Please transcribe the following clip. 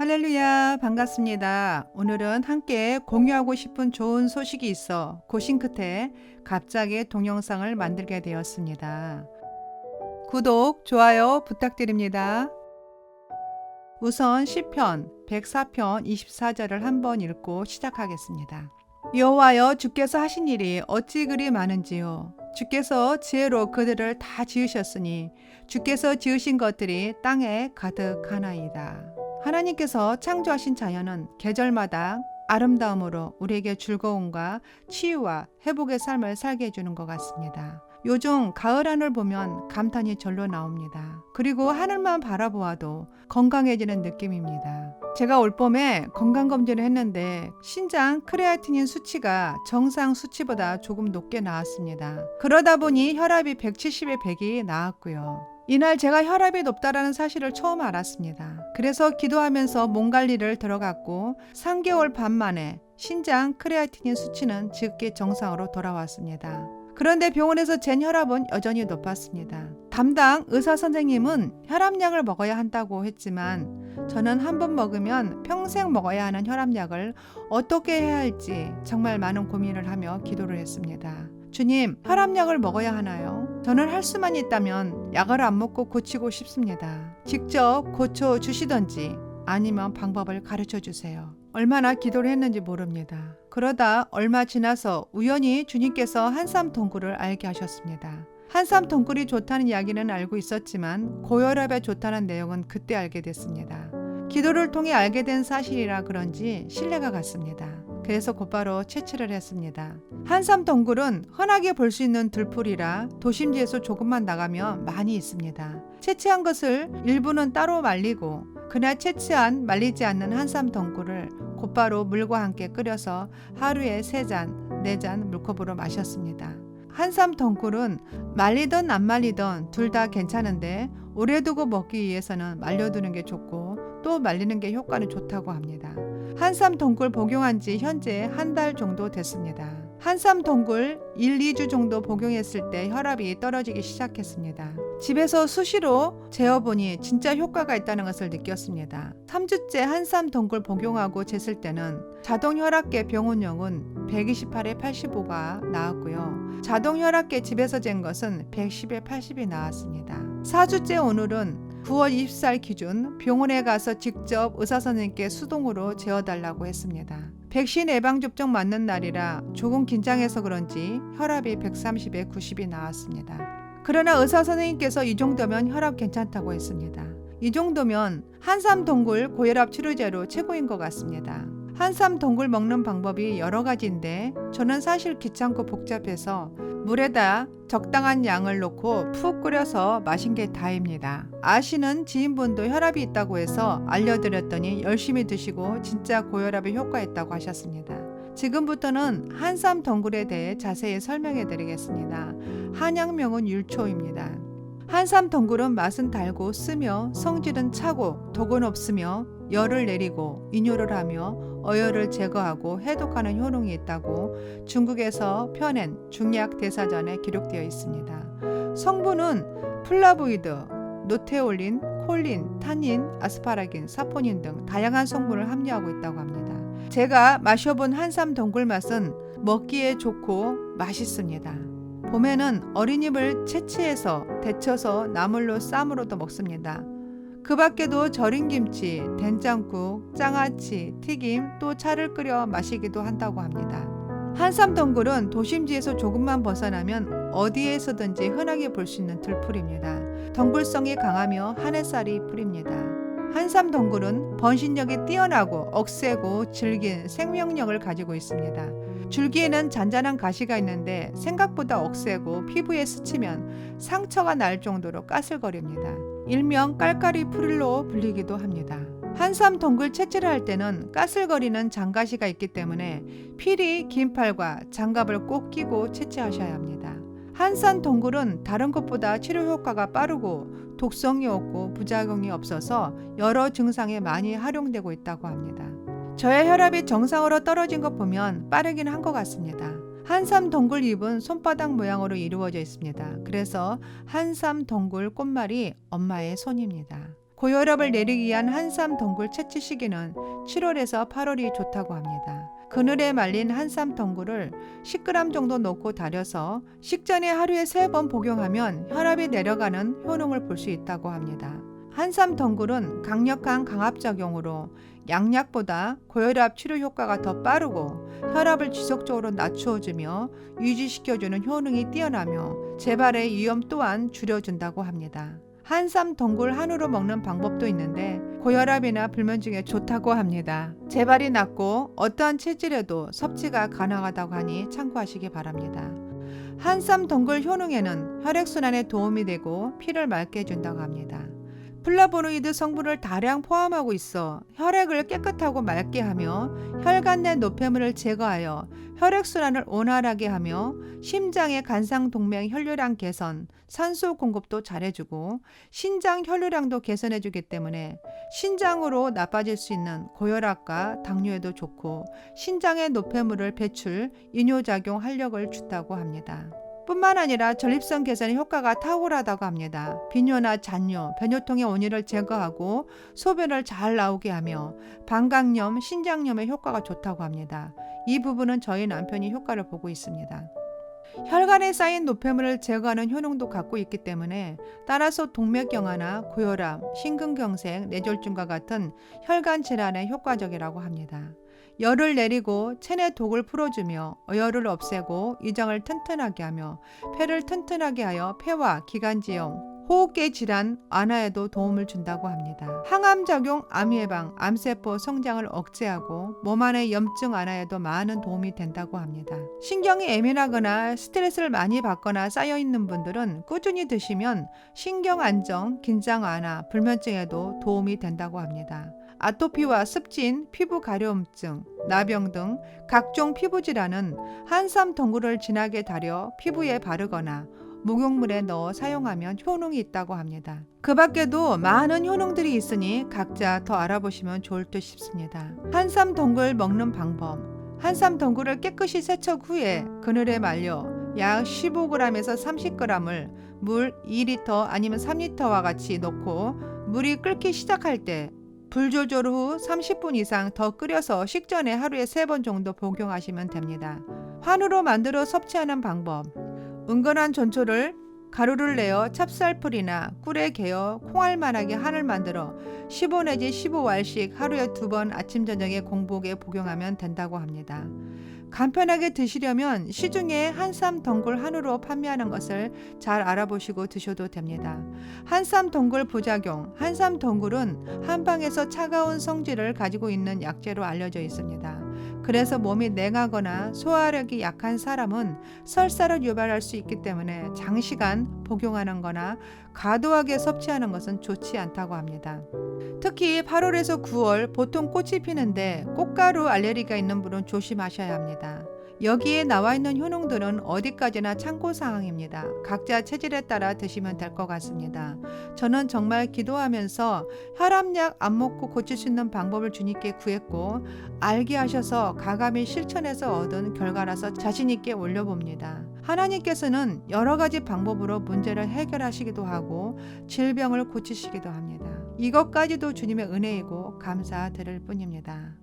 할렐루야, 반갑습니다. 오늘은 함께 공유하고 싶은 좋은 소식이 있어 고심 끝에 갑자기 동영상을 만들게 되었습니다. 구독, 좋아요 부탁드립니다. 우선 시편 104편 24절을 한번 읽고 시작하겠습니다. 여호와여, 주께서 하신 일이 어찌 그리 많은지요. 주께서 지혜로 그들을 다 지으셨으니 주께서 지으신 것들이 땅에 가득하나이다. 하나님께서 창조하신 자연은 계절마다 아름다움으로 우리에게 즐거움과 치유와 회복의 삶을 살게 해주는 것 같습니다. 요즘 가을 하늘 보면 감탄이 절로 나옵니다. 그리고 하늘만 바라보아도 건강해지는 느낌입니다. 제가 올 봄에 건강검진을 했는데 신장 크레아티닌 수치가 정상 수치보다 조금 높게 나왔습니다. 그러다 보니 혈압이 170에 100이 나왔고요. 이날 제가 혈압이 높다라는 사실을 처음 알았습니다. 그래서 기도하면서 몸 관리를 들어갔고 3개월 반 만에 신장 크레아티닌 수치는 지극히 정상으로 돌아왔습니다. 그런데 병원에서 잰 혈압은 여전히 높았습니다. 담당 의사 선생님은 혈압약을 먹어야 한다고 했지만 저는 한 번 먹으면 평생 먹어야 하는 혈압약을 어떻게 해야 할지 정말 많은 고민을 하며 기도를 했습니다. 주님, 혈압약을 먹어야 하나요? 저는 할 수만 있다면 약을 안 먹고 고치고 싶습니다. 직접 고쳐주시던지 아니면 방법을 가르쳐 주세요. 얼마나 기도를 했는지 모릅니다. 그러다 얼마 지나서 우연히 주님께서 한삼 동굴을 알게 하셨습니다. 한삼 동굴이 좋다는 이야기는 알고 있었지만 고혈압에 좋다는 내용은 그때 알게 됐습니다. 기도를 통해 알게 된 사실이라 그런지 신뢰가 갔습니다. 그래서 곧바로 채취를 했습니다. 한삼 동굴은 흔하게 볼 수 있는 들풀이라 도심지에서 조금만 나가면 많이 있습니다. 채취한 것을 일부는 따로 말리고 그날 채취한 말리지 않는 한삼 동굴을 곧바로 물과 함께 끓여서 하루에 3잔, 4잔 물컵으로 마셨습니다. 한삼 동굴은 말리든 안 말리든 둘 다 괜찮은데 오래 두고 먹기 위해서는 말려두는 게 좋고 또 말리는 게 효과는 좋다고 합니다. 한삼 동굴 복용한 지 현재 1달 정도 됐습니다. 한삼 동굴 1, 2주 정도 복용했을 때 혈압이 떨어지기 시작했습니다. 집에서 수시로 재어보니 진짜 효과가 있다는 것을 느꼈습니다. 3주째 한삼 동굴 복용하고 쟀을 때는 자동 혈압계 병원용은 128에 85가 나왔고요. 자동 혈압계 집에서 잰 것은 110에 80이 나왔습니다. 4주째 오늘은 9월 24일 기준 병원에 가서 직접 의사선생님께 수동으로 재어달라고 했습니다. 백신 예방접종 맞는 날이라 조금 긴장해서 그런지 혈압이 130에 90이 나왔습니다. 그러나 의사선생님께서 이 정도면 혈압 괜찮다고 했습니다. 이 정도면 한삼 동굴 고혈압 치료제로 최고인 것 같습니다. 한삼 동굴 먹는 방법이 여러 가지인데 저는 사실 귀찮고 복잡해서 물에다 적당한 양을 넣고 푹 끓여서 마신 게 다입니다. 아시는 지인분도 혈압이 있다고 해서 알려드렸더니 열심히 드시고 진짜 고혈압에 효과있다고 하셨습니다. 지금부터는 한삼 동굴에 대해 자세히 설명해 드리겠습니다. 한약명은 율초입니다. 한삼 동굴은 맛은 달고 쓰며 성질은 차고 독은 없으며 열을 내리고 이뇨를 하며 어혈을 제거하고 해독하는 효능이 있다고 중국에서 펴낸 중약 대사전에 기록되어 있습니다. 성분은 플라보이드, 노테올린, 콜린, 타닌, 아스파라긴, 사포닌 등 다양한 성분을 함유하고 있다고 합니다. 제가 마셔본 한삼 동굴 맛은 먹기에 좋고 맛있습니다. 봄에는 어린잎을 채취해서 데쳐서 나물로 쌈으로도 먹습니다. 그 밖에도 절인 김치, 된장국, 장아찌, 튀김, 또 차를 끓여 마시기도 한다고 합니다. 한삼 동굴은 도심지에서 조금만 벗어나면 어디에서든지 흔하게 볼 수 있는 들풀입니다. 덩굴성이 강하며 하늘살이 뿌립니다. 한삼 동굴은 번식력이 뛰어나고 억세고 질긴 생명력을 가지고 있습니다. 줄기에는 잔잔한 가시가 있는데 생각보다 억세고 피부에 스치면 상처가 날 정도로 까슬거립니다. 일명 깔깔이 풀로 불리기도 합니다. 한삼 동굴 채취를 할 때는 까슬거리는 장가시가 있기 때문에 필히 긴 팔과 장갑을 꼭 끼고 채취하셔야 합니다. 한삼 동굴은 다른 것보다 치료 효과가 빠르고 독성이 없고 부작용이 없어서 여러 증상에 많이 활용되고 있다고 합니다. 저의 혈압이 정상으로 떨어진 것 보면 빠르긴 한 것 같습니다. 한삼 동굴 잎은 손바닥 모양으로 이루어져 있습니다. 그래서 한삼 동굴 꽃말이 엄마의 손입니다. 고혈압을 내리기 위한 한삼 덩굴 채취 시기는 7월에서 8월이 좋다고 합니다. 그늘에 말린 한삼 덩굴을 10g 정도 넣고 달여서 식전에 하루에 3번 복용하면 혈압이 내려가는 효능을 볼 수 있다고 합니다. 한삼 덩굴은 강력한 강압작용으로 양약보다 고혈압 치료 효과가 더 빠르고 혈압을 지속적으로 낮추어주며 유지시켜주는 효능이 뛰어나며 재발의 위험 또한 줄여준다고 합니다. 한삼 덩굴 한우로 먹는 방법도 있는데 고혈압이나 불면증에 좋다고 합니다. 재발이 낮고 어떠한 체질에도 섭취가 가능하다고 하니 참고하시기 바랍니다. 한삼 덩굴 효능에는 혈액순환에 도움이 되고 피를 맑게 해준다고 합니다. 플라보노이드 성분을 다량 포함하고 있어 혈액을 깨끗하고 맑게 하며 혈관 내 노폐물을 제거하여 혈액순환을 원활하게 하며 심장의 간상동맥 혈류량 개선, 산소 공급도 잘해주고 신장 혈류량도 개선해주기 때문에 신장으로 나빠질 수 있는 고혈압과 당뇨에도 좋고 신장의 노폐물을 배출, 이뇨작용 활력을 준다고 합니다. 뿐만 아니라 전립선 개선에 효과가 탁월하다고 합니다. 비뇨나 잔뇨, 변효통의 원인을 제거하고 소변을 잘 나오게 하며 방광염, 신장염에 효과가 좋다고 합니다. 이 부분은 저희 남편이 효과를 보고 있습니다. 혈관에 쌓인 노폐물을 제거하는 효능도 갖고 있기 때문에 따라서 동맥경화나 고혈압, 심근경색, 뇌졸중과 같은 혈관 질환에 효과적이라고 합니다. 열을 내리고 체내 독을 풀어주며 어혈을 없애고 위장을 튼튼하게 하며 폐를 튼튼하게 하여 폐와 기관지염, 호흡기 질환 완화에도 도움을 준다고 합니다. 항암작용, 암예방, 암세포 성장을 억제하고 몸 안의 염증 완화에도 많은 도움이 된다고 합니다. 신경이 예민하거나 스트레스를 많이 받거나 쌓여있는 분들은 꾸준히 드시면 신경 안정, 긴장 완화, 불면증에도 도움이 된다고 합니다. 아토피와 습진, 피부 가려움증, 나병 등 각종 피부 질환은 한삼 덩굴을 진하게 달여 피부에 바르거나 목욕물에 넣어 사용하면 효능이 있다고 합니다. 그 밖에도 많은 효능들이 있으니 각자 더 알아보시면 좋을 듯 싶습니다. 한삼 덩굴 먹는 방법. 한삼 덩굴을 깨끗이 세척 후에 그늘에 말려 약 15g에서 30g을 물 2리터 아니면 3리터와 같이 넣고 물이 끓기 시작할 때 불 조절 후 30분 이상 더 끓여서 식전에 하루에 3번 정도 복용하시면 됩니다. 환우로 만들어 섭취하는 방법. 은근한 전초를 가루를 내어 찹쌀풀이나 꿀에 개어 콩알만하게 한을 만들어 15 내지 15알씩 하루에 2번 아침 저녁에 공복에 복용하면 된다고 합니다. 간편하게 드시려면 시중에 한삼 덩굴 한우로 판매하는 것을 잘 알아보시고 드셔도 됩니다. 한삼 덩굴 부작용. 한삼 덩굴은 한방에서 차가운 성질을 가지고 있는 약재로 알려져 있습니다. 그래서 몸이 냉하거나 소화력이 약한 사람은 설사를 유발할 수 있기 때문에 장시간 복용하는 거나 과도하게 섭취하는 것은 좋지 않다고 합니다. 특히 8월에서 9월 보통 꽃이 피는데 꽃가루 알레르기가 있는 분은 조심하셔야 합니다. 여기에 나와 있는 효능들은 어디까지나 참고사항입니다. 각자 체질에 따라 드시면 될 것 같습니다. 저는 정말 기도하면서 혈압약 안 먹고 고칠 수 있는 방법을 주님께 구했고 알게 하셔서 가감히 실천해서 얻은 결과라서 자신있게 올려봅니다. 하나님께서는 여러 가지 방법으로 문제를 해결하시기도 하고 질병을 고치시기도 합니다. 이것까지도 주님의 은혜이고 감사드릴 뿐입니다.